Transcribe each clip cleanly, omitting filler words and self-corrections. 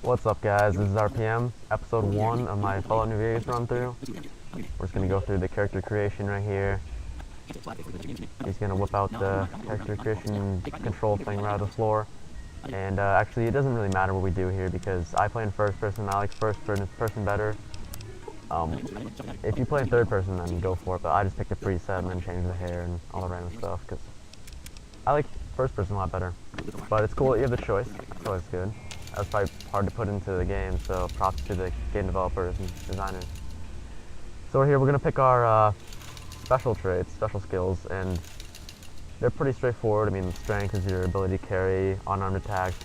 What's up, guys? This is RpM, episode 1 of my Fallout New Vegas run-through. We're just going to go through the character creation right here. He's going to whip out the character creation control thing right out of the floor. And actually, it doesn't really matter what we do here because I play in first person. I like first person better. If you play in third person, then go for it. But I just picked a preset and then changed the hair and all the random stuff because I like first person a lot better. But it's cool that you have the choice. It's always good. That's probably hard to put into the game, so props to the game developers and designers. So we're here, we're going to pick our special traits, special skills, and they're pretty straightforward. I mean, strength is your ability to carry, unarmed attacks,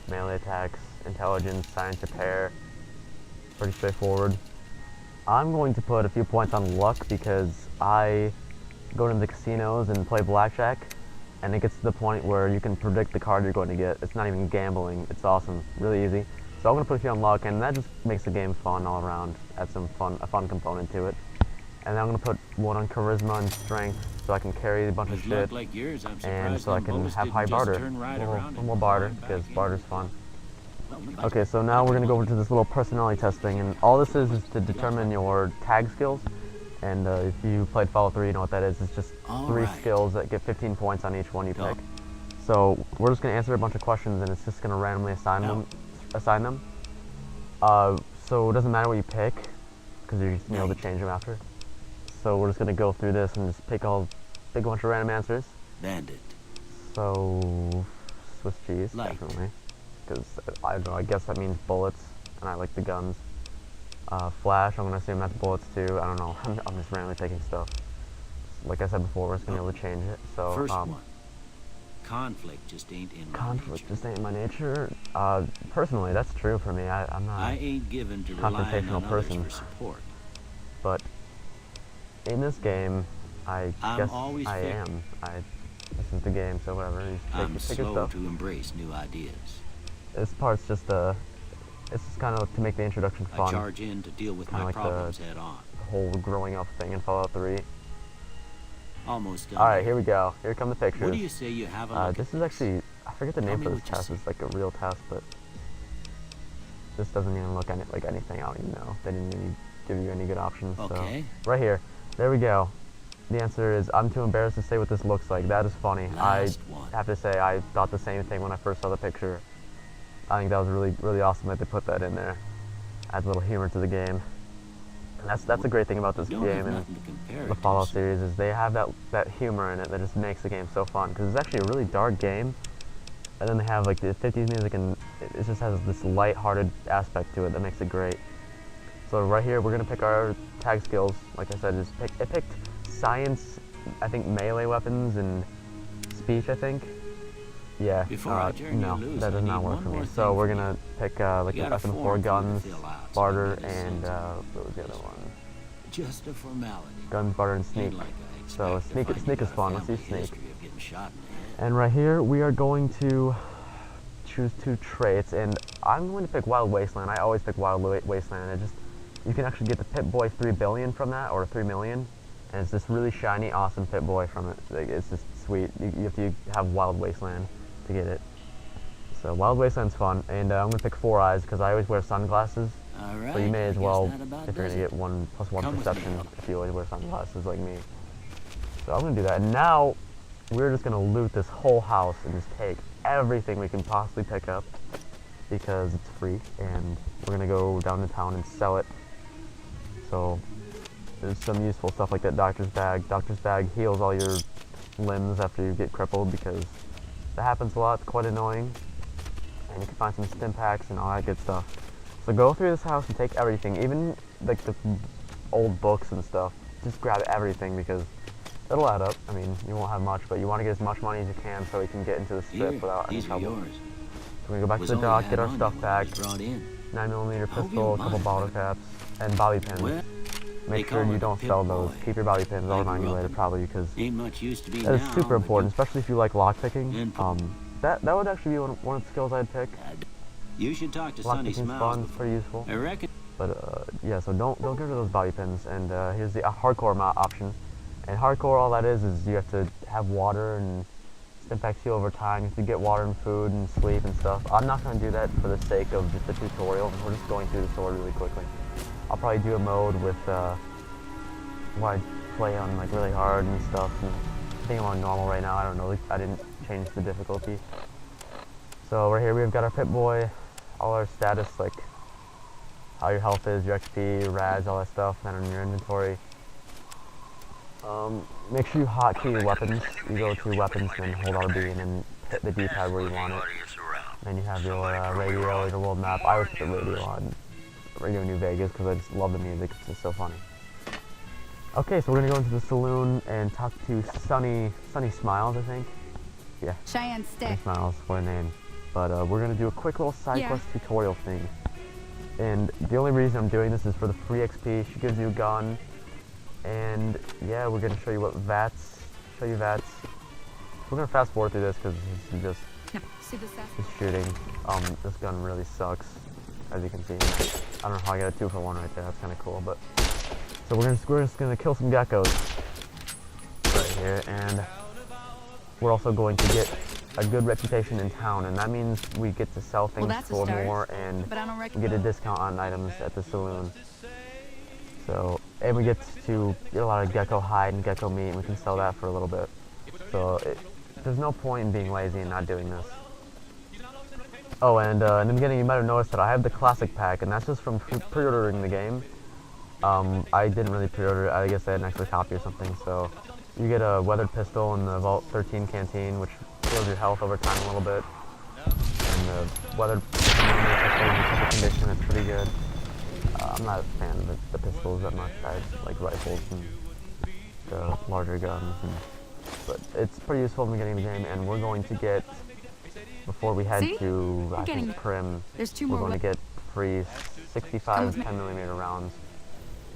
melee attacks, intelligence, science, repair. Pretty straightforward. I'm going to put a few points on luck because I go to the casinos and play blackjack, and it gets to the point where you can predict the card you're going to get. It's not even gambling. It's awesome. Really easy. So I'm going to put a few on luck, and that just makes the game fun all around. Adds a fun component to it. And then I'm going to put one on charisma and strength so I can carry a bunch of shit. Like yours, and so I can have high barter. A little more barter, because barter's fun. Okay, so now we're going to go over to this little personality testing, and all this is to determine your tag skills. And if you played Fallout 3, you know what that is. It's just three skills that get 15 points on each one you pick. So we're just going to answer a bunch of questions, and it's just going to randomly assign them. So it doesn't matter what you pick, because you're just able to change them after. So we're just going to go through this and just pick a bunch of random answers. Bandit. So Swiss cheese, definitely. Because, I don't know, I guess that means bullets, and I like the guns. Flash, I'm going to assume that's bullets too. I don't know. I'm just randomly taking stuff. Like I said before, we're just going to be able to change it. So, first one. Conflict just ain't in my nature. Conflict just ain't my nature. Personally, that's true for me. I'm not I ain't given to a confrontational person. For support. But in this game, I guess I am. This is the game, so whatever. I'm slow to embrace new ideas. This part's just it's just kind of to make the introduction fun. I charge in to deal with my problems head on. The whole growing up thing in Fallout 3. Almost done. Alright, here we go. Here come the pictures. What do you say you have a this is actually, I forget the name for this test. It's like a real test, but this doesn't even look like anything. I don't even know. They didn't even give you any good options. Okay. So, right here. There we go. The answer is, I'm too embarrassed to say what this looks like. That is funny. I have to say, I thought the same thing when I first saw the picture. I think that was really awesome that they put that in there. Adds a little humor to the game. And that's a great thing about this game and the Fallout series is they have that humor in it that just makes the game so fun. Because it's actually a really dark game. And then they have like the 50s music and it just has this light-hearted aspect to it that makes it great. So right here, we're going to pick our tag skills. Like I said, it picked science, I think melee weapons, and speech, I think. Yeah, no, that does not work for me. So we're going to pick like FM4 guns, barter, and what was the other one? Just a formality. Guns, barter, and sneak. So sneak is fun. Let's use sneak. And right here, we are going to choose 2 traits, and I'm going to pick Wild Wasteland. I always pick Wild Wasteland, and you can actually get the Pip-Boy 3 billion from that, or 3 million, and it's this really shiny, awesome Pip-Boy from it. Like, it's just sweet. You have to have Wild Wasteland to get it. So Wild Wasteland's fun, and I'm going to pick 4 eyes because I always wear sunglasses. Right, so you may as well, if you're going to get 1+1 perception, if you always wear sunglasses like me. So I'm going to do that. And now, we're just going to loot this whole house and just take everything we can possibly pick up because it's free, and we're going to go down to town and sell it. So there's some useful stuff like that doctor's bag. Doctor's bag heals all your limbs after you get crippled because that happens a lot. It's quite annoying. And you can find some stim packs and all that good stuff. So go through this house and take everything, even like the old books and stuff. Just grab everything because it'll add up. I mean, you won't have much, but you want to get as much money as you can so you can get into the strip without any trouble. So we're going to go back to the dock, get our stuff back. 9mm pistol, a couple bottle caps, and bobby pins. Make sure you don't sell those. Keep your bobby pins. I'll remind you later probably because that is super important, especially if you like lockpicking. That would actually be one of the skills I'd pick. You should talk to Sonny Lockpicking's fun, it's pretty useful. I reckon. But yeah, so don't get rid of those bobby pins. And here's the hardcore option. And hardcore, all that is you have to have water and impacts you over time. If you get water and food and sleep and stuff. I'm not going to do that for the sake of just the tutorial. We're just going through the story really quickly. I'll probably do a mode with where I play on like really hard and stuff. And I think I'm on normal right now. I don't know. I didn't change the difficulty. So right here we've got our Pip-Boy, all our status, like how your health is, your XP, your RADs, all that stuff, and on your inventory. Make sure you hotkey your weapons. You go to weapons and then hold RB and then hit the D-pad where you want it. Then you have your radio or your world map. I always put the radio on, Radio New Vegas, because I just love the music. It's just so funny. Okay, so we're gonna go into the saloon and talk to Sunny Smiles, I think. Yeah. Cheyenne Sunny Stick. Smiles, what a name. But we're gonna do a quick little side quest tutorial thing. And the only reason I'm doing this is for the free XP. She gives you a gun. And yeah, we're gonna show you what VATS. We're gonna fast forward through this because this is just shooting. This gun really sucks, as you can see. I don't know how I got a 2-for-1 right there. That's kind of cool. But so we're just gonna kill some geckos right here, and we're also going to get a good reputation in town, and that means we get to sell things for more, and we get a discount on items at the saloon. So, and we get to get a lot of gecko hide and gecko meat, and we can sell that for a little bit. So there's no point in being lazy and not doing this. Oh, and in the beginning you might have noticed that I have the classic pack, and that's just from pre-ordering the game. I didn't really pre-order it. I guess I had an extra copy or something. So you get a weathered pistol and the Vault 13 canteen, which heals your health over time a little bit. And the weathered pistol in condition is pretty good. I'm not a fan of the pistols that much. I like rifles and the larger guns, but it's pretty useful in the beginning of the game. And we're going to get, before we head to I think Prim, we're going to get free 65 10mm rounds.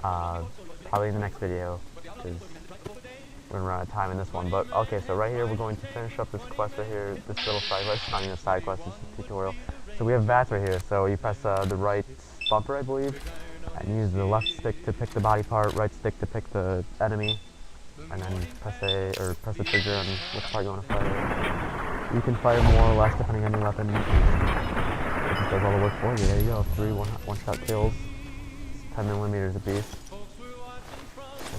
Probably in the next video, because we're gonna run out of time in this one. But okay, so right here we're going to finish up this quest right here, this little side quest. It's not even a side quest, it's a tutorial. So we have VATS right here. So you press the right bumper, I believe, and use the left stick to pick the body part, right stick to pick the enemy, and then press the trigger on which part you want to fire. You can fire more or less depending on your weapon. It just does all the work for you. There you go, 3 one-shot kills, 10mm apiece.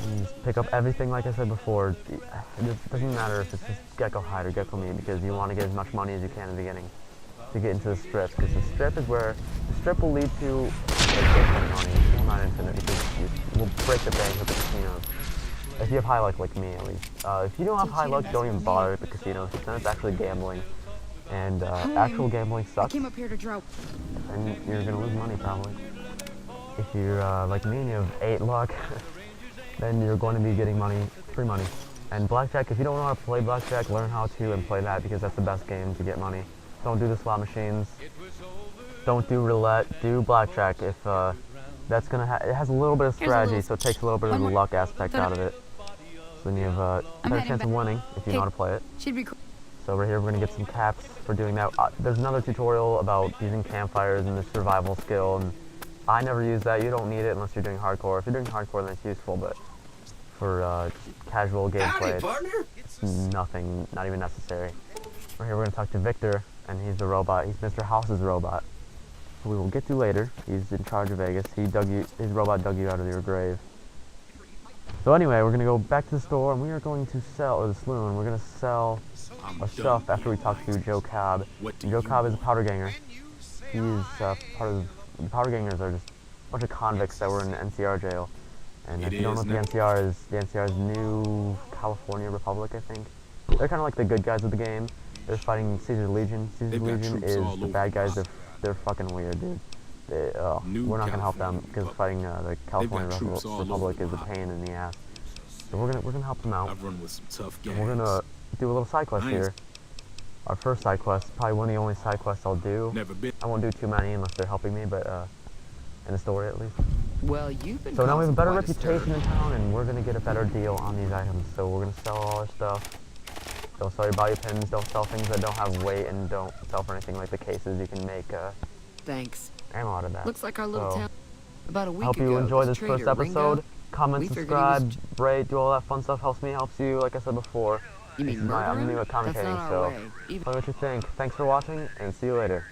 And you just pick up everything like I said before. It doesn't matter if it's just gecko hide or gecko meat, because you want to get as much money as you can in the beginning to get into the strip, because the strip is where the strip will lead to infinite money. Well, not infinite, because you will break the bank with the casinos. If you have high luck like me, at least. If you don't have high luck, don't even bother at the casinos, because then it's actually gambling. And actual gambling sucks. I came up here to draw. And you're gonna lose money probably. If you're like me and you have 8 luck, then you're going to be getting money, free money. And blackjack, if you don't know how to play blackjack, learn how to and play that, because that's the best game to get money. Don't do the slot machines. Don't do roulette. Do blackjack. If that's gonna it has a little bit of strategy, so it takes a little bit of the luck aspect out of it. So then you have a better chance of winning if you know how to play it. Should be cool. So right here we're gonna get some caps for doing that. There's another tutorial about using campfires and the survival skill, and I never use that. You don't need it unless you're doing hardcore. If you're doing hardcore, then it's useful, but for casual gameplay, it's nothing, not even necessary. Right here we're gonna talk to Victor, and he's the robot. He's Mr. House's robot, who we will get to later. He's in charge of Vegas. His robot dug you out of your grave. So anyway, we're gonna go back to the store, and we are going to sell, or the saloon. We're gonna sell our stuff after we talk to Joe Cobb. Joe Cobb is a powder ganger. He's part of the powder gangers are just a bunch of convicts that were in the NCR jail. And if you don't know what the NCR is New California Republic, I think. They're kind of like the good guys of the game. They're fighting Caesar Legion. Caesar Legion is the bad guys. They're fucking weird, dude. We're not gonna help them, because fighting the California Republic is a pain in the ass. So we're gonna help them out. And we're gonna do a little side quest here. Our first side quest, probably one of the only side quests I'll do. I won't do too many unless they're helping me, but in the story at least. Well, you've been so now we have a better reputation in town, and we're gonna get a better deal on these items. So we're gonna sell all our stuff. Don't sell your body pins. Don't sell things that don't have weight, and don't sell for anything like the cases. You can make thanks. ammo out of that. Looks like our little town. About a week I hope you enjoy this first episode. Comment, subscribe, rate, do all that fun stuff. Helps me, helps you. Like I said before. You mean I'm murder new him? at That's commentating, not our so way. tell me what you think. Thanks for watching, and see you later.